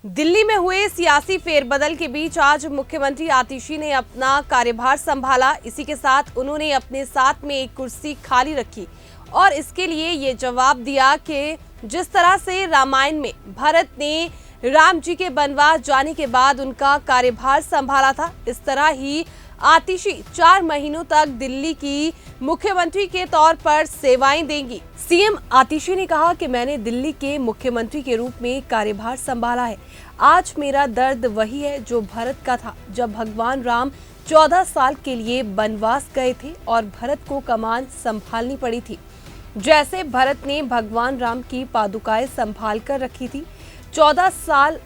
दिल्ली में हुए सियासी फेरबदल के बीच आज मुख्यमंत्री आतिशी ने अपना कार्यभार संभाला। इसी के साथ उन्होंने अपने साथ में एक कुर्सी खाली रखी और इसके लिए ये जवाब दिया कि जिस तरह से रामायण में भरत ने राम जी के वनवास जाने के बाद उनका कार्यभार संभाला था, इस तरह ही आतिशी 4 महीनों तक दिल्ली की मुख्यमंत्री के तौर पर सेवाएं देंगी। सीएम आतिशी ने कहा कि मैंने दिल्ली के मुख्यमंत्री के रूप में कार्यभार संभाला है। आज मेरा दर्द वही है जो भरत का था, जब भगवान राम 14 साल के लिए वनवास गए थे और भरत को कमान संभालनी पड़ी थी। जैसे भरत ने भगवान राम की पादुकाएं संभाल कर रखी थी, 14 साल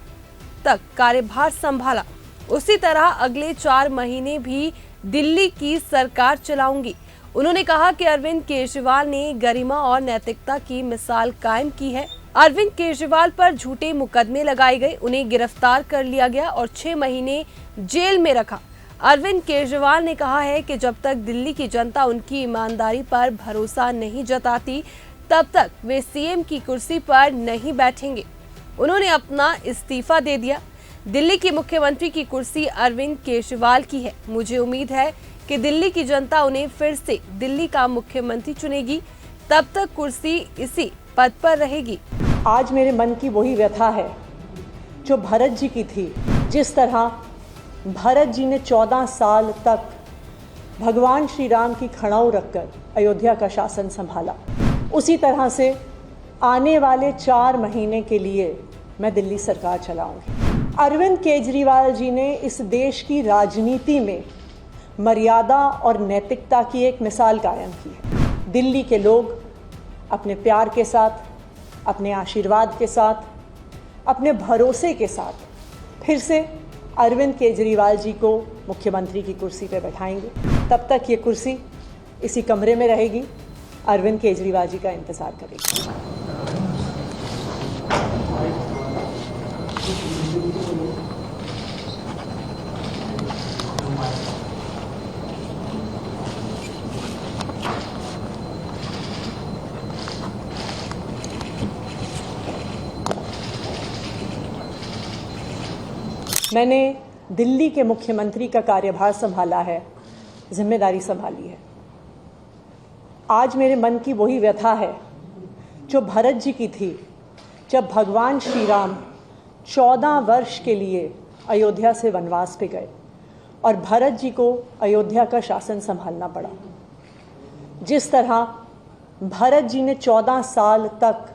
तक कार्यभार संभाला, उसी तरह अगले 4 महीने भी दिल्ली की सरकार चलाऊंगी। उन्होंने कहा कि अरविंद केजरीवाल ने गरिमा और नैतिकता की मिसाल कायम की है। अरविंद केजरीवाल पर झूठे मुकदमे लगाए गए, उन्हें गिरफ्तार कर लिया गया और 6 महीने जेल में रखा। अरविंद केजरीवाल ने कहा है कि जब तक दिल्ली की जनता उनकी ईमानदारी पर भरोसा नहीं जताती, तब तक वे सीएम की कुर्सी पर नहीं बैठेंगे। उन्होंने अपना इस्तीफा दे दिया। दिल्ली की मुख्यमंत्री की कुर्सी अरविंद केजरीवाल की है। मुझे उम्मीद है कि दिल्ली की जनता उन्हें फिर से दिल्ली का मुख्यमंत्री चुनेगी, तब तक कुर्सी इसी पद पर रहेगी। आज मेरे मन की वही व्यथा है जो भरत जी की थी। जिस तरह भरत जी ने 14 साल तक भगवान श्री राम की खड़ाऊ रखकर अयोध्या का शासन संभाला, उसी तरह से आने वाले 4 महीने के लिए मैं दिल्ली सरकार चलाऊंगी। अरविंद केजरीवाल जी ने इस देश की राजनीति में मर्यादा और नैतिकता की एक मिसाल कायम की है। दिल्ली के लोग अपने प्यार के साथ, अपने आशीर्वाद के साथ, अपने भरोसे के साथ फिर से अरविंद केजरीवाल जी को मुख्यमंत्री की कुर्सी पर बैठाएंगे। तब तक ये कुर्सी इसी कमरे में रहेगी, अरविंद केजरीवाल जी का इंतज़ार करेगी। मैंने दिल्ली के मुख्यमंत्री का कार्यभार संभाला है, जिम्मेदारी संभाली है। आज मेरे मन की वही व्यथा है जो भरत जी की थी, जब भगवान श्री राम 14 वर्ष के लिए अयोध्या से वनवास पे गए और भरत जी को अयोध्या का शासन संभालना पड़ा। जिस तरह भरत जी ने 14 साल तक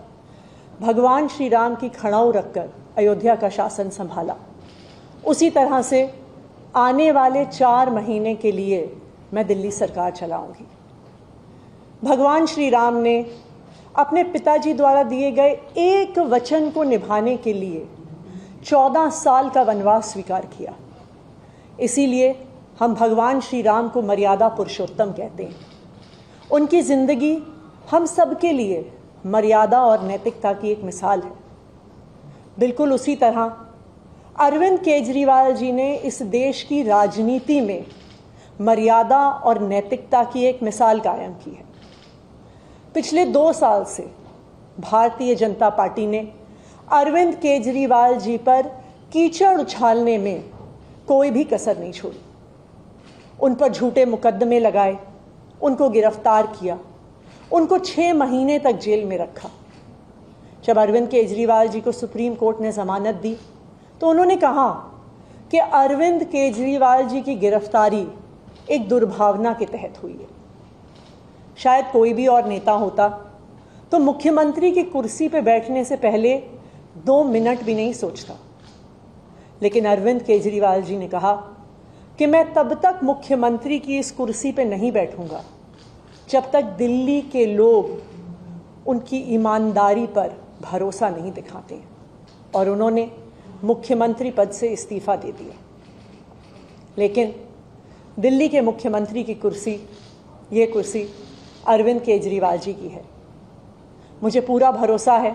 भगवान श्री राम की खड़ाऊ रखकर अयोध्या का शासन संभाला, उसी तरह से आने वाले 4 महीने के लिए मैं दिल्ली सरकार चलाऊंगी। भगवान श्री राम ने अपने पिताजी द्वारा दिए गए एक वचन को निभाने के लिए 14 साल का वनवास स्वीकार किया। इसीलिए हम भगवान श्री राम को मर्यादा पुरुषोत्तम कहते हैं। उनकी जिंदगी हम सब के लिए मर्यादा और नैतिकता की एक मिसाल है। बिल्कुल उसी तरह अरविंद केजरीवाल जी ने इस देश की राजनीति में मर्यादा और नैतिकता की एक मिसाल कायम की है। पिछले 2 साल से भारतीय जनता पार्टी ने अरविंद केजरीवाल जी पर कीचड़ उछालने में कोई भी कसर नहीं छोड़ी। उन पर झूठे मुकदमे लगाए, उनको गिरफ्तार किया, उनको 6 महीने तक जेल में रखा। जब अरविंद केजरीवाल जी को सुप्रीम कोर्ट ने जमानत दी तो उन्होंने कहा कि अरविंद केजरीवाल जी की गिरफ्तारी एक दुर्भावना के तहत हुई है। शायद कोई भी और नेता होता तो मुख्यमंत्री की कुर्सी पर बैठने से पहले 2 मिनट भी नहीं सोचता, लेकिन अरविंद केजरीवाल जी ने कहा कि मैं तब तक मुख्यमंत्री की इस कुर्सी पर नहीं बैठूंगा जब तक दिल्ली के लोग उनकी ईमानदारी पर भरोसा नहीं दिखाते। और उन्होंने मुख्यमंत्री पद से इस्तीफा दे दिया। लेकिन दिल्ली के मुख्यमंत्री की कुर्सी, ये कुर्सी अरविंद केजरीवाल जी की है। मुझे पूरा भरोसा है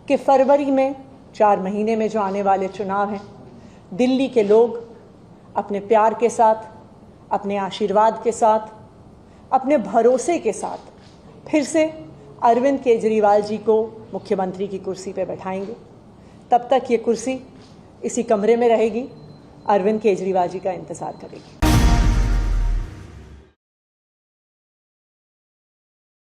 कि फरवरी में 4 महीने में जो आने वाले चुनाव हैं, दिल्ली के लोग अपने प्यार के साथ, अपने आशीर्वाद के साथ, अपने भरोसे के साथ फिर से अरविंद केजरीवाल जी को मुख्यमंत्री की कुर्सी पर बैठाएंगे। तब तक ये कुर्सी इसी कमरे में रहेगी, अरविंद केजरीवाल जी का इंतजार करेगी।